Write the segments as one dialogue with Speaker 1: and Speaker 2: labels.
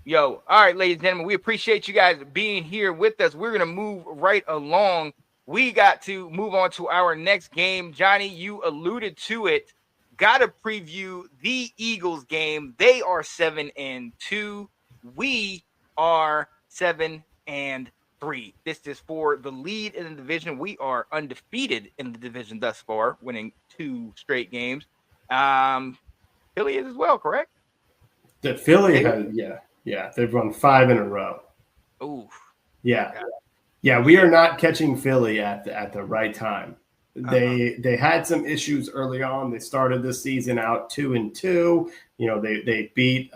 Speaker 1: Yo, all right, ladies and gentlemen, we appreciate you guys being here with us. We're going to move right along. We got to move on to our next game. Johnny, you alluded to it. Got to preview the Eagles game. They are 7-2. We are 7-3. This is for the lead in the division. We are undefeated in the division thus far, winning 2 straight games. Philly is as well, correct?
Speaker 2: The Philly has, yeah, they've run 5 in a row.
Speaker 1: Ooh,
Speaker 2: Yeah,
Speaker 1: okay.
Speaker 2: yeah, we are not catching Philly at the right time.
Speaker 1: Uh-huh.
Speaker 2: They had some issues early on. They started this season out 2-2. They beat.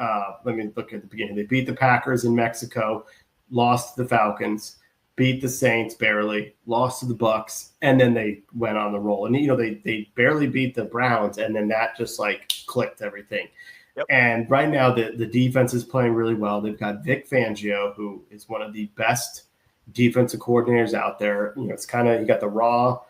Speaker 2: Let me look at the beginning. They beat the Packers in Mexico, lost to the Falcons, beat the Saints barely, lost to the Bucks, and then they went on the roll. And they barely beat the Browns, and then that just like clicked everything.
Speaker 1: Yep.
Speaker 2: And right now the defense is playing really well. They've got Vic Fangio, who is one of the best defensive coordinators out there. It's kind of, he got the raw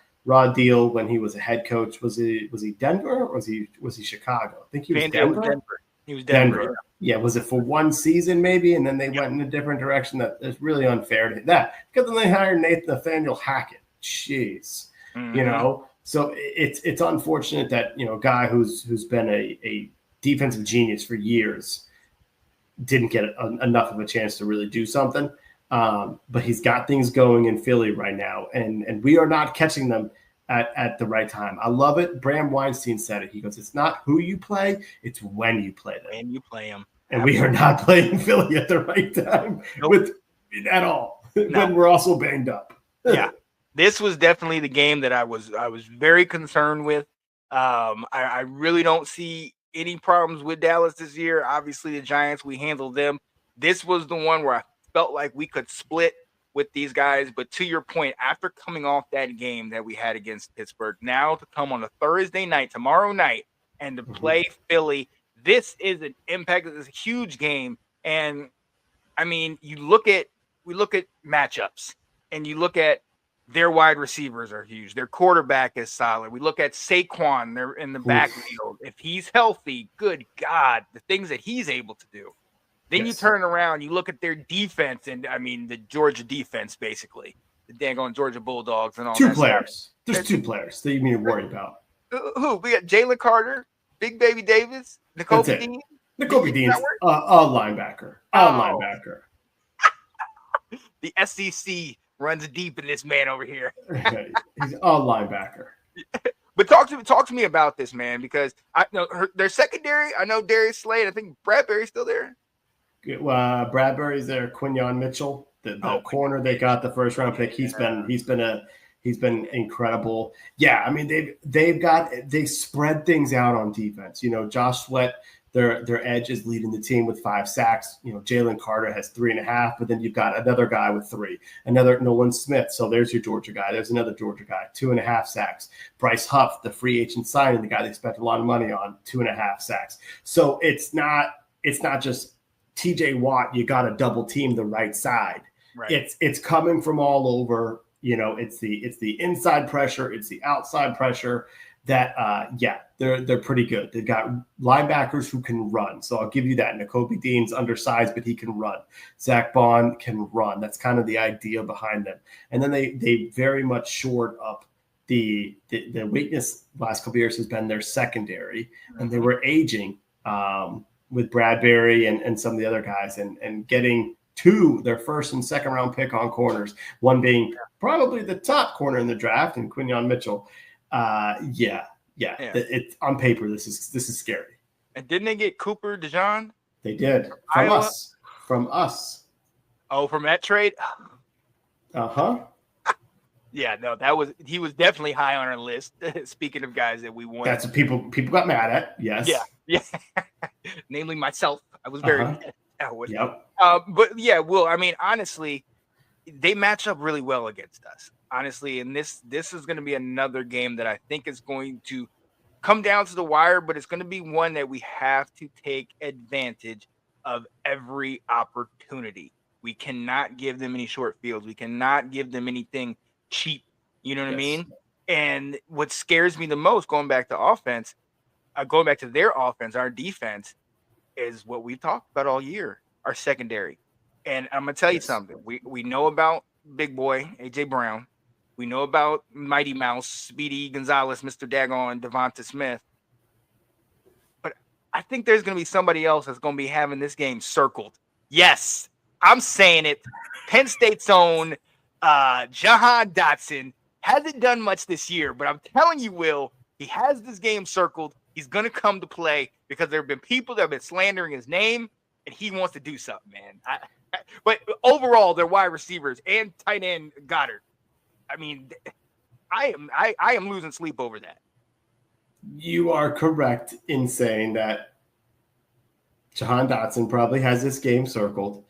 Speaker 2: deal when he was a head coach. Was he Denver or was he Chicago? I think he was
Speaker 1: Fangio was
Speaker 2: Denver.
Speaker 1: Denver. He was Denver.
Speaker 2: Yeah. Was it for one season maybe, and then they went in a different direction? That is really unfair to that, because then they hired Nathaniel Hackett. Jeez,
Speaker 1: Mm-hmm.
Speaker 2: So it's unfortunate that a guy who's been a defensive genius for years didn't get enough of a chance to really do something. But he's got things going in Philly right now, and we are not catching them at the right time. I love it. Bram Weinstein said it. He goes, "It's not who you play, it's when you play them."
Speaker 1: When you play them.
Speaker 2: And we are not playing Philly at the right time
Speaker 1: Nope.
Speaker 2: with at all.
Speaker 1: No.
Speaker 2: When we're also banged up.
Speaker 1: Yeah. This was definitely the game that I was very concerned with. I really don't see any problems with Dallas this year. Obviously, the Giants, we handled them. This was the one where I felt like we could split with these guys. But to your point, after coming off that game that we had against Pittsburgh, now to come on a Thursday night, tomorrow night, and to play Philly, this is an impact. It's a huge game. And I mean, we look at matchups, and you look at their wide receivers are huge. Their quarterback is solid. We look at Saquon, they're in the backfield. If he's healthy, good God, the things that he's able to do. Then you turn around, you look at their defense, and I mean the Georgia defense, basically the dang Georgia Bulldogs and all
Speaker 2: Two
Speaker 1: that
Speaker 2: players.
Speaker 1: stuff.
Speaker 2: There's two players that you need to worry about.
Speaker 1: Who? We got Jalen Carter, Big Baby Davis, N'Kobe Dean.
Speaker 2: N'Kobe Dean's a linebacker. Linebacker.
Speaker 1: The SEC runs deep in this man over here.
Speaker 2: He's a linebacker.
Speaker 1: But talk to me about this, man, because I know their secondary. I know Darius Slade. I think Bradbury's still there.
Speaker 2: Bradbury's there. Quinyon Mitchell, the corner they got the first round pick. He's been incredible. Yeah, I mean they spread things out on defense. Josh Sweat, their edge is leading the team with 5 sacks. Jalen Carter has 3.5, but then you've got another guy with 3. Another Nolan Smith. So there's your Georgia guy. There's another Georgia guy, 2.5 sacks. Bryce Huff, the free agent signing, the guy they spent a lot of money on, 2.5 sacks. So it's not just TJ Watt, you got to double team the right side.
Speaker 1: Right.
Speaker 2: It's coming from all over. It's the inside pressure, it's the outside pressure. That they're pretty good. They've got linebackers who can run. So I'll give you that. N'Kobe Dean's undersized, but he can run. Zach Bond can run. That's kind of the idea behind them. And then they very much shored up the weakness last couple of years has been their secondary, and they were aging with Bradbury and some of the other guys, and getting their first and second round pick on corners, one being probably the top corner in the draft, and Quinyon Mitchell. It's on paper. This is scary.
Speaker 1: And didn't they get Cooper DeJean?
Speaker 2: They did from
Speaker 1: Iowa?
Speaker 2: From us.
Speaker 1: Oh, from that trade. Yeah, no, he was definitely high on our list. Speaking of guys that we wanted,
Speaker 2: that's what people got mad at. Yes.
Speaker 1: Yeah. Namely myself. I was very mad at it.
Speaker 2: Yep.
Speaker 1: But yeah, well, I mean, honestly, they match up really well against us. Honestly, and this is going to be another game that I think is going to come down to the wire, but it's going to be one that we have to take advantage of every opportunity. We cannot give them any short fields. We cannot give them anything cheap. You know what I mean? And what scares me the most, going back to offense, going back to their offense, our defense, is what we've talked about all year. our secondary. And I'm gonna tell you something. We know about Big Boy AJ Brown. We know about Mighty Mouse, Speedy Gonzalez, Mr. Daggone, Devonta Smith. But I think there's gonna be somebody else that's gonna be having this game circled. Yes, I'm saying it. Penn State's own Jahan Dotson hasn't done much this year, but I'm telling you, Will, he has this game circled. He's going to come to play because there have been people that have been slandering his name, and he wants to do something, man. But overall, they're wide receivers and tight end Goddard. I mean, I am losing sleep over that.
Speaker 2: You are correct in saying that Jahan Dotson probably has this game circled,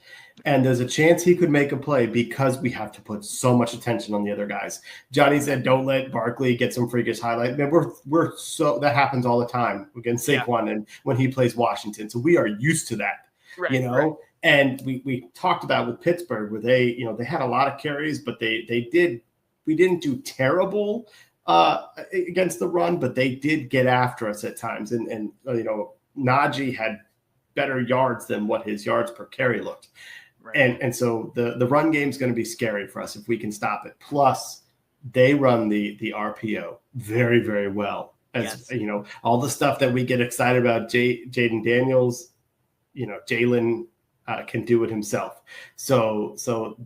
Speaker 2: and there's a chance he could make a play because we have to put so much attention on the other guys. Johnny said, "Don't let Barkley get some freakish highlight." Man, we're so that happens all the time against Saquon and when he plays Washington, so we are used to that, you know. Right. And we talked about with Pittsburgh where they had a lot of carries, but we didn't do terrible against the run, but they did get after us at times, and Najee had better yards than what his yards per carry looked. Right. And so the run game is going to be scary for us if we can stop it. Plus, they run the RPO very, very well. As all the stuff that we get excited about, Jaden Daniels, Jalen can do it himself. So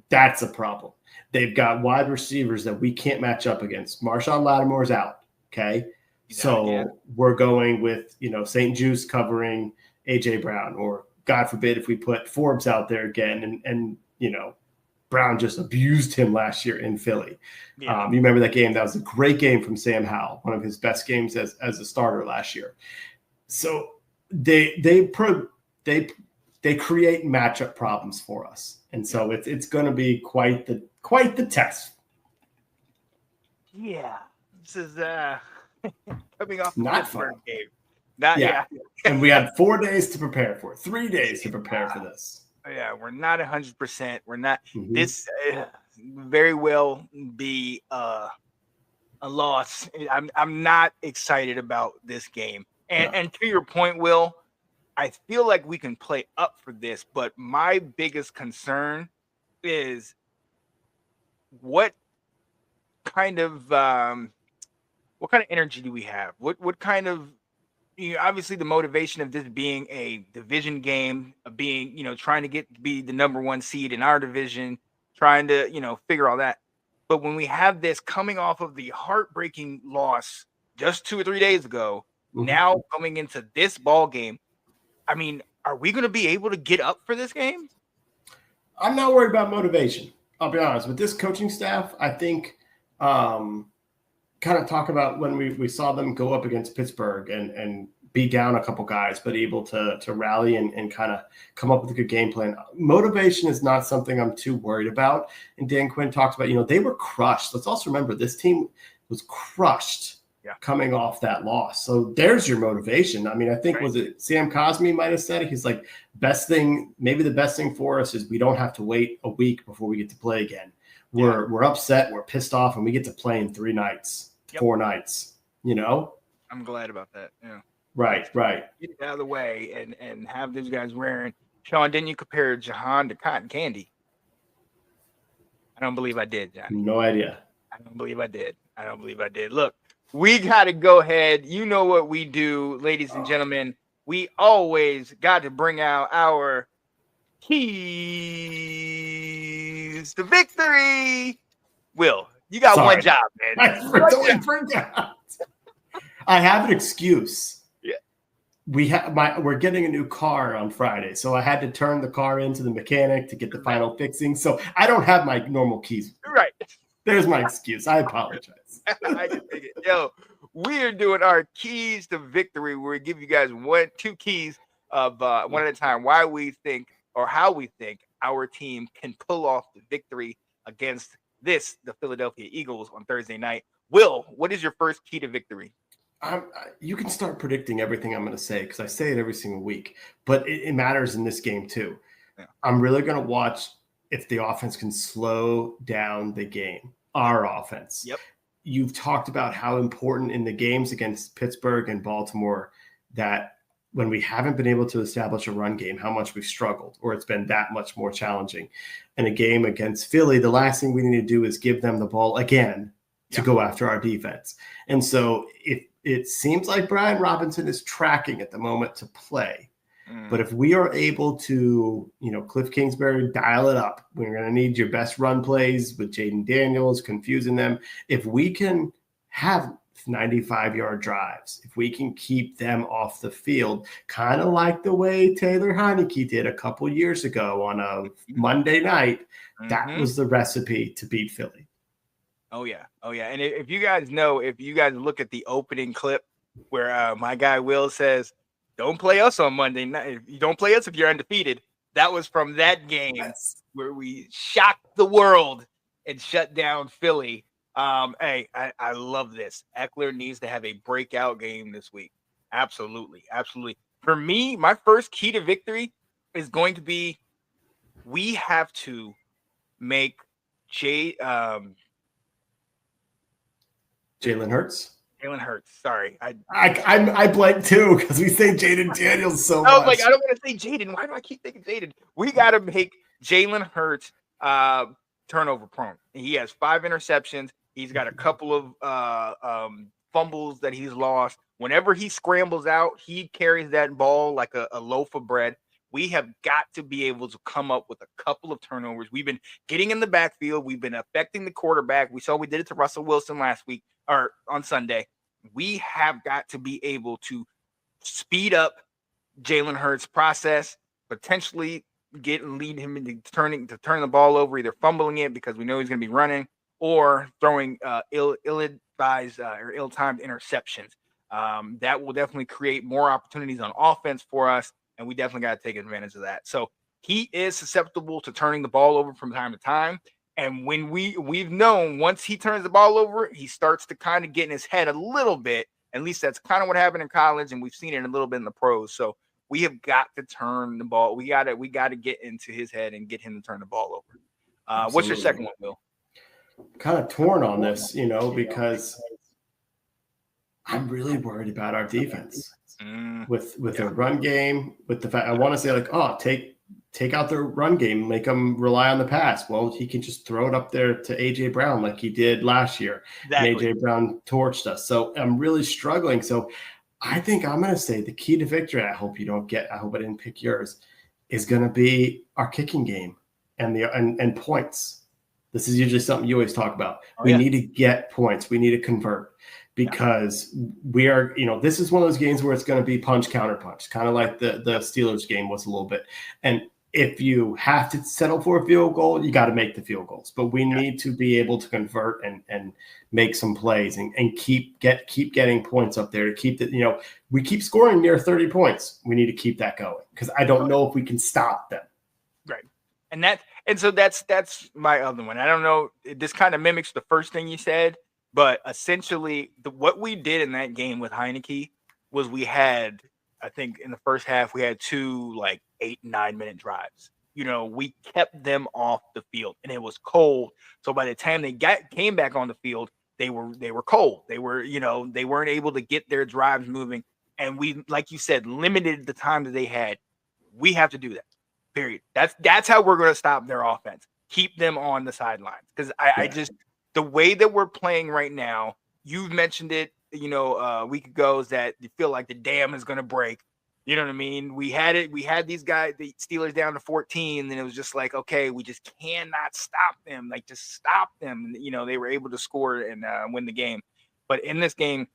Speaker 2: that's a problem. They've got wide receivers that we can't match up against. Marshawn Lattimore's out. Okay. So we're going with, St. Juice covering AJ Brown, or God forbid if we put Forbes out there again and Brown just abused him last year in Philly. Yeah. You remember that game? That was a great game from Sam Howell, one of his best games as a starter last year. So they create matchup problems for us. And so it's going to be quite the test.
Speaker 1: Yeah. This is coming off the
Speaker 2: not
Speaker 1: Pittsburgh
Speaker 2: fun
Speaker 1: game.
Speaker 2: And we had 4 days to prepare for it, 3 days to prepare for this.
Speaker 1: Yeah, we're not 100%. We're not. Mm-hmm. This very well be a loss. I'm not excited about this game. And to your point, Will, I feel like we can play up for this, but my biggest concern is what kind of energy do we have? What kind of obviously the motivation of this being a division game, of being, trying to be the number one seed in our division, trying to, figure all that. But when we have this coming off of the heartbreaking loss just 2 or 3 days ago, now coming into this ball game, I mean, are we going to be able to get up for this game?
Speaker 2: I'm not worried about motivation. I'll be honest with this coaching staff. I think, kind of talk about when we saw them go up against Pittsburgh and be down a couple guys, but able to rally and kind of come up with a good game plan. Motivation is not something I'm too worried about. And Dan Quinn talks about, they were crushed. Let's also remember this team was crushed coming off that loss. So there's your motivation. I mean, I think, was it Sam Cosmi might have said it? He's like, maybe the best thing for us is we don't have to wait a week before we get to play again. We're upset, we're pissed off, and we get to play in 3 nights, 4 nights,
Speaker 1: I'm glad about that. Yeah.
Speaker 2: Right.
Speaker 1: Get it out of the way and have these guys wearing. Sean, didn't you compare Jahan to cotton candy? I don't believe I did, Johnny.
Speaker 2: No idea.
Speaker 1: I don't believe I did. Look, we got to go ahead. You know what we do, ladies and gentlemen. We always got to bring out our keys to victory. Will, you got one job, man.
Speaker 2: I forgot. I have an excuse.
Speaker 1: Yeah.
Speaker 2: We're getting a new car on Friday, so I had to turn the car into the mechanic to get the final fixing. So I don't have my normal keys.
Speaker 1: Right.
Speaker 2: There's my excuse. I apologize.
Speaker 1: I just think it. Yo, we are doing our keys to victory, where we give you guys 2 keys of one at a time. Why we think, or how we think, our team can pull off the victory against the Philadelphia Eagles on Thursday night. Will, what is your first key to victory?
Speaker 2: You can start predicting everything I'm going to say because I say it every single week, but it matters in this game too. Yeah. I'm really going to watch if the offense can slow down the game, our offense.
Speaker 1: Yep.
Speaker 2: You've talked about how important in the games against Pittsburgh and Baltimore that when we haven't been able to establish a run game, how much we've struggled, or it's been that much more challenging. In a game against Philly, the last thing we need to do is give them the ball again to go after our defense. And so it seems like Brian Robinson is tracking at the moment to play. But if we are able to, Cliff Kingsbury, dial it up, we're going to need your best run plays with Jaden Daniels, confusing them. If we can have 95-yard drives, if we can keep them off the field, kind of like the way Taylor Heineke did a couple years ago on a Monday night, that was the recipe to beat Philly.
Speaker 1: Oh, yeah. And if you guys look at the opening clip where my guy Will says, don't play us on Monday night. You don't play us if you're undefeated. That was from that game where we shocked the world and shut down Philly. Hey, I love this. Eckler needs to have a breakout game this week. Absolutely. For me, my first key to victory is going to be we have to make
Speaker 2: Jalen Hurts.
Speaker 1: Jalen Hurts. Sorry,
Speaker 2: I blanked too because we say Jaden Daniels so much.
Speaker 1: I was like, I don't want to say Jaden. Why do I keep thinking Jaden? We got to make Jalen Hurts turnover prone. He has 5 interceptions. He's got a couple of fumbles that he's lost. Whenever he scrambles out, he carries that ball like a loaf of bread. We have got to be able to come up with a couple of turnovers. We've been getting in the backfield. We've been affecting the quarterback. We did it to Russell Wilson last week or on Sunday. We have got to be able to speed up Jalen Hurts' process, potentially lead him into turning the ball over, either fumbling it because we know he's going to be running or throwing ill-advised or ill-timed interceptions. That will definitely create more opportunities on offense for us, and we definitely got to take advantage of that. So he is susceptible to turning the ball over from time to time. And when we've known once he turns the ball over, he starts to kind of get in his head a little bit. At least that's kind of what happened in college, and we've seen it a little bit in the pros. So we have got to turn the ball. We got to get into his head and get him to turn the ball over. What's your second one, Bill?
Speaker 2: Kind of torn on this, because I'm really worried about our defense with their run game, with the fact I want to say take out their run game, make them rely on the pass. Well, he can just throw it up there to AJ Brown like he did last year. Exactly. And AJ Brown torched us. So I'm really struggling. So I think I'm going to say the key to victory, I hope I didn't pick yours, is going to be our kicking game and points. This is usually something you always talk about. We need to get points. We need to convert because we are, this is one of those games where it's going to be punch, counter punch, kind of like the Steelers game was a little bit. And if you have to settle for a field goal, you got to make the field goals. But we need to be able to convert and make some plays and keep getting points up there to keep the, we keep scoring near 30 points. We need to keep that going because I don't know if we can stop them.
Speaker 1: Right. And so that's my other one. I don't know. This kind of mimics the first thing you said, but essentially what we did in that game with Heineke was we had, I think in the first half, we had 2 8-9 minute drives. We kept them off the field and it was cold. So by the time they came back on the field, they were cold. They were, they weren't able to get their drives moving. And we, like you said, limited the time that they had. We have to do that. Period. That's how we're going to stop their offense. Keep them on the sidelines. Because I just, the way that we're playing right now, you've mentioned it, a week ago, is that you feel like the dam is going to break. You know what I mean? We had these guys, the Steelers down to 14, and it was just like, okay, we just cannot stop them. Just stop them. They were able to score and win the game. But in this game,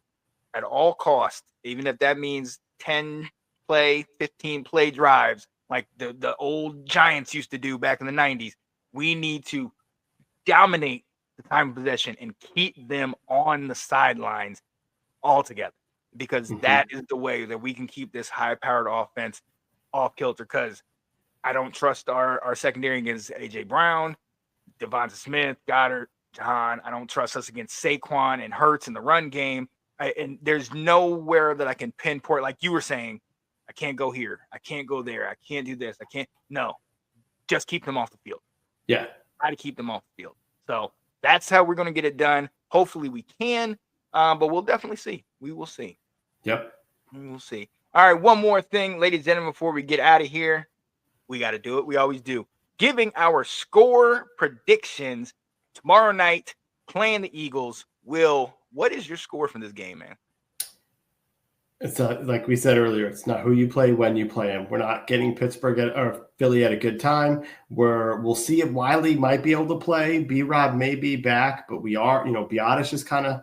Speaker 1: at all costs, even if that means 10 play, 15 play drives, like the old Giants used to do back in the 90s, we need to dominate the time of possession and keep them on the sidelines altogether, because that is the way that we can keep this high-powered offense off kilter, because I don't trust our secondary against A.J. Brown, Devonta Smith, Goddard, Jahan. I don't trust us against Saquon and Hurts in the run game. And there's nowhere that I can pinpoint, like you were saying, I can't go here. I can't go there. I can't do this. I can't. No, just keep them off the field.
Speaker 2: Yeah.
Speaker 1: Try to keep them off the field. So that's how we're going to get it done. Hopefully we can, but we'll definitely see. We will see.
Speaker 2: Yep.
Speaker 1: We will see. All right, one more thing, ladies and gentlemen, before we get out of here, we got to do it. We always do. Giving our score predictions tomorrow night, playing the Eagles. Will, what is your score from this game, man?
Speaker 2: It's like we said earlier, it's not who you play when you play them. We're not getting Pittsburgh or Philly at a good time. We'll see if Wiley might be able to play. B-Rob may be back, but we are, Biotis is kind of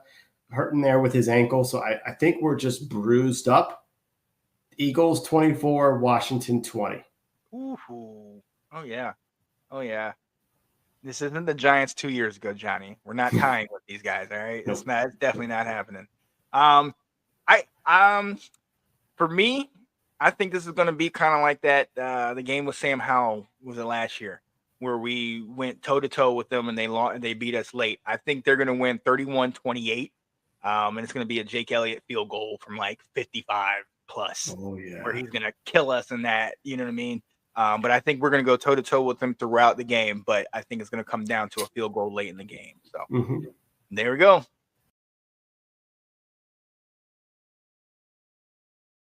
Speaker 2: hurting there with his ankle. So I think we're just bruised up. Eagles 24, Washington 20.
Speaker 1: Ooh. Oh, yeah. Oh, yeah. This isn't the Giants 2 years ago, Johnny. We're not tying with these guys, all right?
Speaker 2: Nope.
Speaker 1: It's definitely not happening. For me, I think this is going to be kind of like that. The game with Sam Howell was it last year, where we went toe to toe with them and they beat us late. I think they're going to win 31-28, and it's going to be a Jake Elliott field goal from like 55 plus, where he's going to kill us in that. You know what I mean? But I think we're going to go toe to toe with them throughout the game. But I think it's going to come down to a field goal late in the game. So there we go.